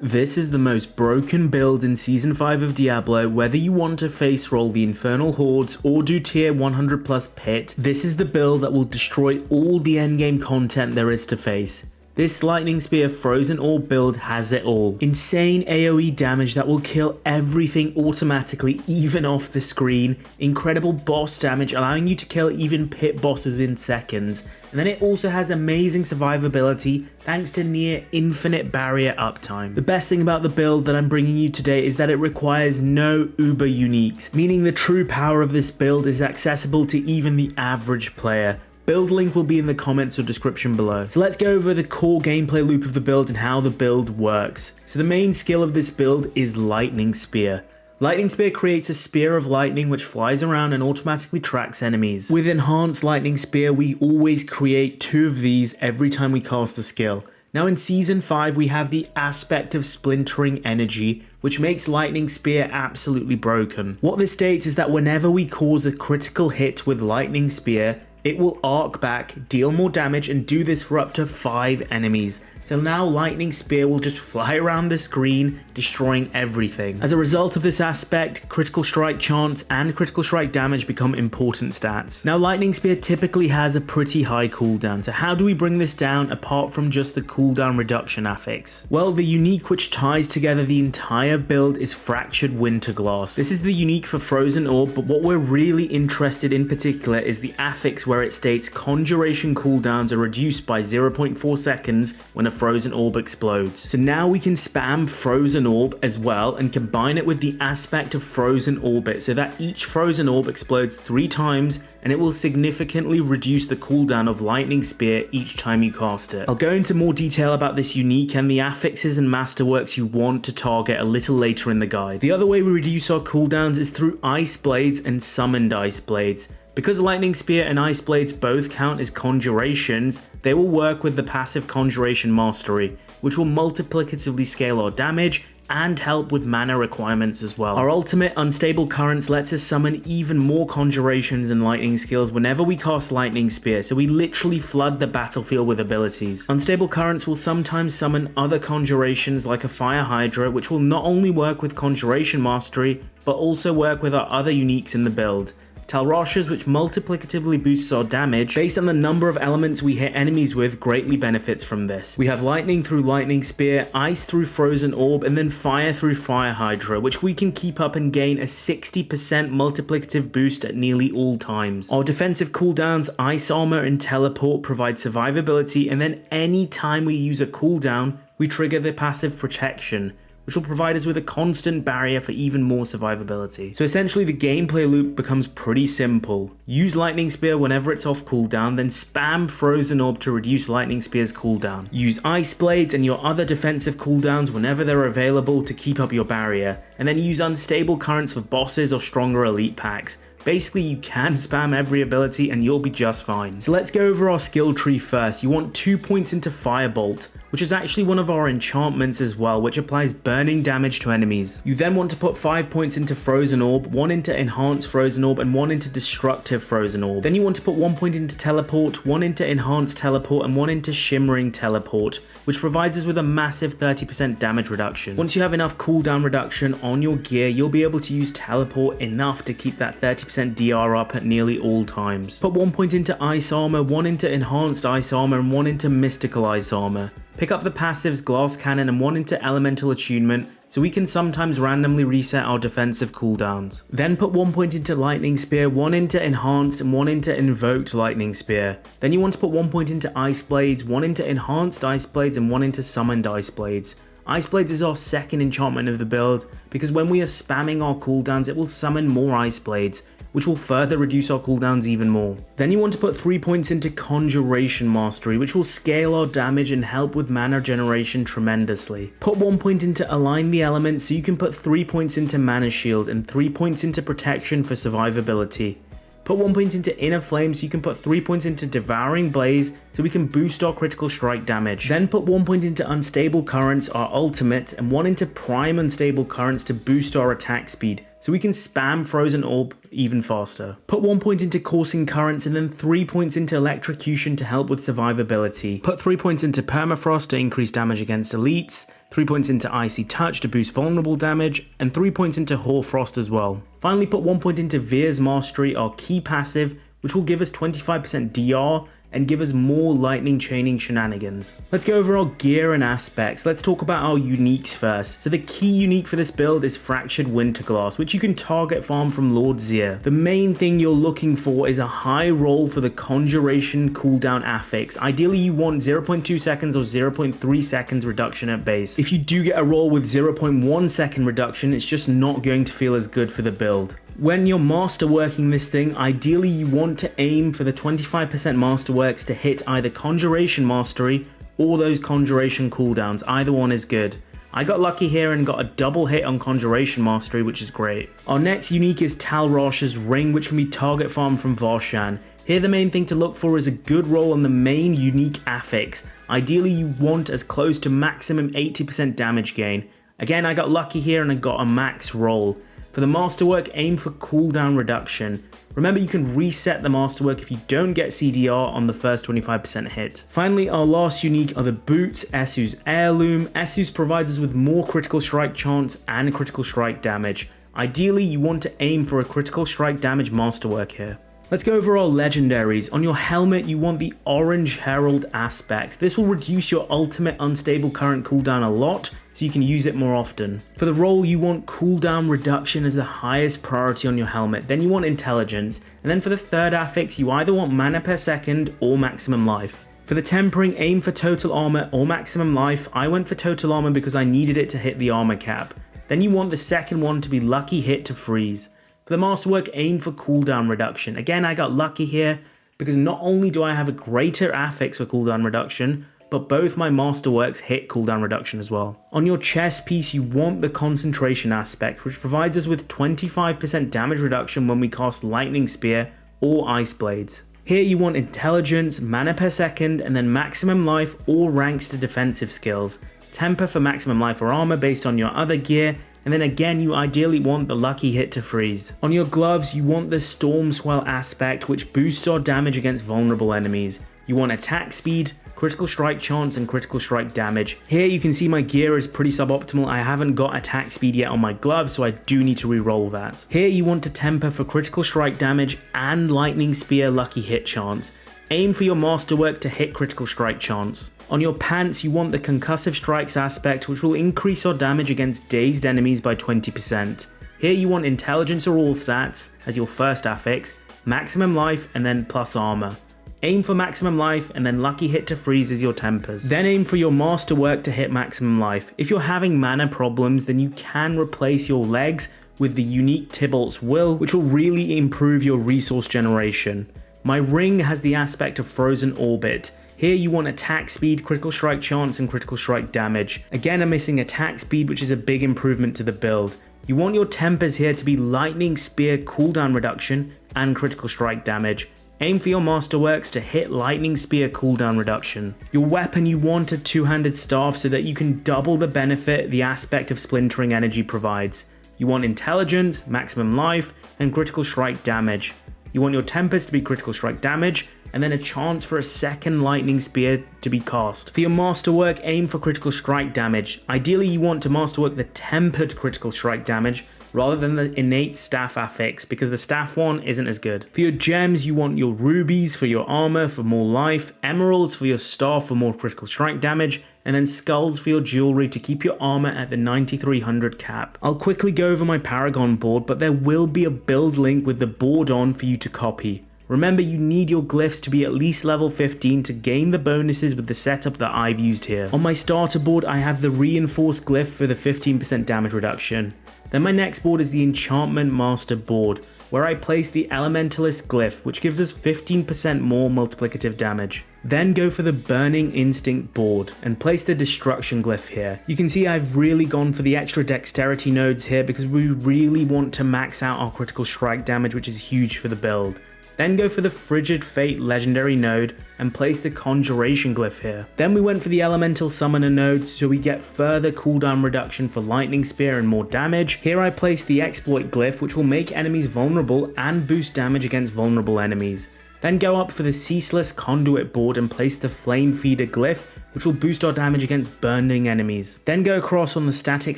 This is the most broken build in Season 5 of Diablo. Whether you want to face roll the infernal hordes or do tier 100 plus pit, this is the build that will destroy all the endgame content there is to face. This Lightning Spear Frozen Orb build has it all. Insane AoE damage that will kill everything automatically, even off the screen. Incredible boss damage, allowing you to kill even pit bosses in seconds. And then it also has amazing survivability thanks to near infinite barrier uptime. The best thing about the build that I'm bringing you today is that it requires no uber uniques, meaning the true power of this build is accessible to even the average player. Build link will be in the comments or description below. So let's go over the core gameplay loop of the build and how the build works. So the main skill of this build is Lightning Spear. Lightning Spear creates a spear of lightning which flies around and automatically tracks enemies. With Enhanced Lightning Spear, we always create 2 of these every time we cast a skill. Now in Season 5 we have the aspect of Splintering Energy, which makes Lightning Spear absolutely broken. What this states is that whenever we cause a critical hit with Lightning Spear, it will arc back, deal more damage, and do this for up to 5 enemies. So now Lightning Spear will just fly around the screen, destroying everything. As a result of this aspect, critical strike chance and critical strike damage become important stats. Now Lightning Spear typically has a pretty high cooldown, so how do we bring this down apart from just the cooldown reduction affix? Well, the unique which ties together the entire build is Fractured Winterglass. This is the unique for Frozen Orb, but what we're really interested in particular is the affix where it states conjuration cooldowns are reduced by 0.4 seconds when a Frozen Orb explodes. So now we can spam Frozen Orb as well and combine it with the aspect of Frozen Orbit so that each Frozen Orb explodes 3 times and it will significantly reduce the cooldown of Lightning Spear each time you cast it. I'll go into more detail about this unique and the affixes and masterworks you want to target a little later in the guide. The other way we reduce our cooldowns is through Ice Blades and Summoned Ice Blades. Because Lightning Spear and Ice Blades both count as conjurations, they will work with the passive Conjuration Mastery, which will multiplicatively scale our damage and help with mana requirements as well. Our ultimate Unstable Currents lets us summon even more conjurations and lightning skills whenever we cast Lightning Spear, so we literally flood the battlefield with abilities. Unstable Currents will sometimes summon other conjurations like a Fire Hydra, which will not only work with Conjuration Mastery, but also work with our other uniques in the build. Talrashas, which multiplicatively boosts our damage based on the number of elements we hit enemies with, greatly benefits from this. We have lightning through Lightning Spear, ice through Frozen Orb, and then fire through Fire Hydra, which we can keep up and gain a 60% multiplicative boost at nearly all times. Our defensive cooldowns, Ice Armor and Teleport, provide survivability, and then any time we use a cooldown, we trigger the passive Protection, which will provide us with a constant barrier for even more survivability. So essentially the gameplay loop becomes pretty simple. Use Lightning Spear whenever it's off cooldown, then spam Frozen Orb to reduce Lightning Spear's cooldown. Use Ice Blades and your other defensive cooldowns whenever they're available to keep up your barrier, and then use Unstable Currents for bosses or stronger elite packs. Basically, you can spam every ability and you'll be just fine. So let's go over our skill tree first. You want 2 points into Firebolt, which is actually one of our enchantments as well, which applies burning damage to enemies. You then want to put 5 points into Frozen Orb, 1 into Enhanced Frozen Orb, and 1 into Destructive Frozen Orb. Then you want to put 1 point into Teleport, 1 into Enhanced Teleport, and 1 into Shimmering Teleport, which provides us with a massive 30% damage reduction. Once you have enough cooldown reduction on your gear, you'll be able to use Teleport enough to keep that 30% DR up at nearly all times. Put 1 point into Ice Armor, 1 into Enhanced Ice Armor, and 1 into Mystical Ice Armor. Pick up the passives Glass Cannon and 1 into Elemental Attunement, so we can sometimes randomly reset our defensive cooldowns. Then put 1 point into Lightning Spear, 1 into Enhanced, and 1 into Invoked Lightning Spear. Then you want to put 1 point into Ice Blades, 1 into Enhanced Ice Blades, and 1 into Summoned Ice Blades. Ice Blades is our second enchantment of the build, because when we are spamming our cooldowns, it will summon more Ice Blades, which will further reduce our cooldowns even more. Then you want to put 3 points into Conjuration Mastery, which will scale our damage and help with mana generation tremendously. Put 1 point into Align the Elements, so you can put 3 points into Mana Shield and 3 points into Protection for survivability. Put 1 point into Inner Flame, so you can put 3 points into Devouring Blaze, so we can boost our critical strike damage. Then put 1 point into Unstable Currents, our ultimate, and 1 into Prime Unstable Currents to boost our attack speed. so we can spam Frozen Orb even faster. Put 1 point into Coursing Currents and then 3 points into Electrocution to help with survivability. Put 3 points into Permafrost to increase damage against elites, 3 points into Icy Touch to boost vulnerable damage, and 3 points into Hoarfrost as well. Finally, put 1 point into Veer's Mastery, our key passive, which will give us 25% DR and give us more lightning chaining shenanigans. Let's go over our gear and aspects. Let's talk about our uniques first. So the key unique for this build is Fractured Winterglass, which you can target farm from Lord Zir. The main thing you're looking for is a high roll for the Conjuration cooldown affix. Ideally you want 0.2 seconds or 0.3 seconds reduction at base. If you do get a roll with 0.1 second reduction, it's just not going to feel as good for the build. When you're masterworking this thing, ideally you want to aim for the 25% masterworks to hit either Conjuration Mastery or those Conjuration cooldowns. Either one is good. I got lucky here and got a double hit on Conjuration Mastery, which is great. Our next unique is Talrash's Ring, which can be target farmed from Varshan. Here the main thing to look for is a good roll on the main unique affix. Ideally you want as close to maximum 80% damage gain. Again, I got lucky here and I got a max roll. For the Masterwork, aim for cooldown reduction. Remember, you can reset the Masterwork if you don't get CDR on the first 25% hit. Finally, our last unique are the Boots, Esu's Heirloom. Esu's provides us with more critical strike chance and critical strike damage. Ideally, you want to aim for a critical strike damage Masterwork here. Let's go over our legendaries. On your helmet, you want the Orange Herald aspect. This will reduce your ultimate unstable current cooldown a lot, so you can use it more often. For the roll, you want cooldown reduction as the highest priority on your helmet. Then you want intelligence. And then for the third affix, you either want mana per second or maximum life. For the tempering, aim for total armor or maximum life. I went for total armor because I needed it to hit the armor cap. Then you want the second one to be lucky hit to freeze. For the Masterwork, aim for cooldown reduction. Again, I got lucky here because not only do I have a greater affix for cooldown reduction, but both my Masterworks hit cooldown reduction as well. On your chest piece, you want the Concentration aspect, which provides us with 25% damage reduction when we cast Lightning Spear or Ice Blades. Here you want intelligence, mana per second, and then maximum life or ranks to defensive skills. Temper for maximum life or armor based on your other gear, and then again you ideally want the lucky hit to freeze. On your gloves, you want the Storm Swell aspect, which boosts our damage against vulnerable enemies. You want attack speed, critical strike chance, and critical strike damage. Here you can see my gear is pretty suboptimal. I haven't got attack speed yet on my gloves, so I do need to re-roll that. Here you want to temper for critical strike damage and Lightning Spear lucky hit chance. Aim for your Masterwork to hit critical strike chance. On your pants, you want the Concussive Strikes aspect, which will increase your damage against dazed enemies by 20%. Here you want intelligence or all stats as your first affix, maximum life, and then plus armor. Aim for maximum life and then lucky hit to freeze as your tempers. Then aim for your Masterwork to hit maximum life. If you're having mana problems, then you can replace your legs with the unique Tybalt's Will, which will really improve your resource generation. My ring has the aspect of Frozen Orbit. Here you want attack speed, critical strike chance, and critical strike damage. Again, I'm missing attack speed, which is a big improvement to the build. You want your tempers here to be Lightning Spear cooldown reduction and critical strike damage. Aim for your Masterworks to hit Lightning Spear cooldown reduction. Your weapon, you want a two-handed staff so that you can double the benefit the aspect of Splintering Energy provides. You want intelligence, maximum life, and critical strike damage. You want your tempers to be critical strike damage, and then a chance for a second Lightning Spear to be cast. For your Masterwork, aim for critical strike damage. Ideally, you want to Masterwork the tempered critical strike damage rather than the innate staff affix, because the staff one isn't as good. For your gems, you want your rubies for your armor for more life, emeralds for your staff for more critical strike damage, and then skulls for your jewelry to keep your armor at the 9300 cap. I'll quickly go over my Paragon board, but there will be a build link with the board on for you to copy. Remember, you need your glyphs to be at least level 15 to gain the bonuses with the setup that I've used here. On my starter board, I have the reinforced glyph for the 15% damage reduction. Then my next board is the Enchantment Master board, where I place the Elementalist glyph, which gives us 15% more multiplicative damage. Then go for the Burning Instinct board and place the Destruction glyph here. You can see I've really gone for the extra dexterity nodes here because we really want to max out our critical strike damage, which is huge for the build. Then go for the Frigid Fate legendary node and place the Conjuration glyph here. Then we went for the Elemental Summoner node so we get further cooldown reduction for Lightning Spear and more damage. Here I placed the Exploit glyph, which will make enemies vulnerable and boost damage against vulnerable enemies. Then go up for the Ceaseless Conduit board and place the Flame Feeder glyph, which will boost our damage against burning enemies. Then go across on the Static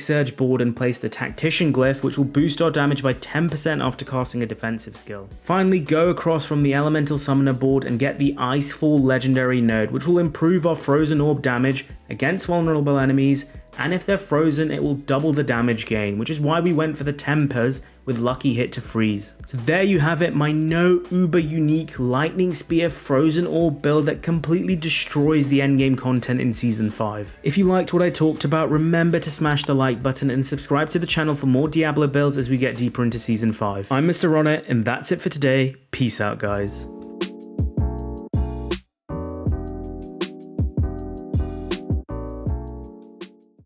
Surge board and place the Tactician glyph, which will boost our damage by 10% after casting a defensive skill. Finally, go across from the Elemental Summoner board and get the Icefall legendary node, which will improve our Frozen Orb damage against vulnerable enemies, and if they're frozen it will double the damage gain, which is why we went for the Tempers with Lucky Hit to freeze. So there you have it, my no uber unique Lightning Spear Frozen Orb build that completely destroys the endgame content in Season 5. If you liked what I talked about, remember to smash the like button and subscribe to the channel for more Diablo builds as we get deeper into Season 5. I'm Mr. Ronnet, and that's it for today. Peace out, guys.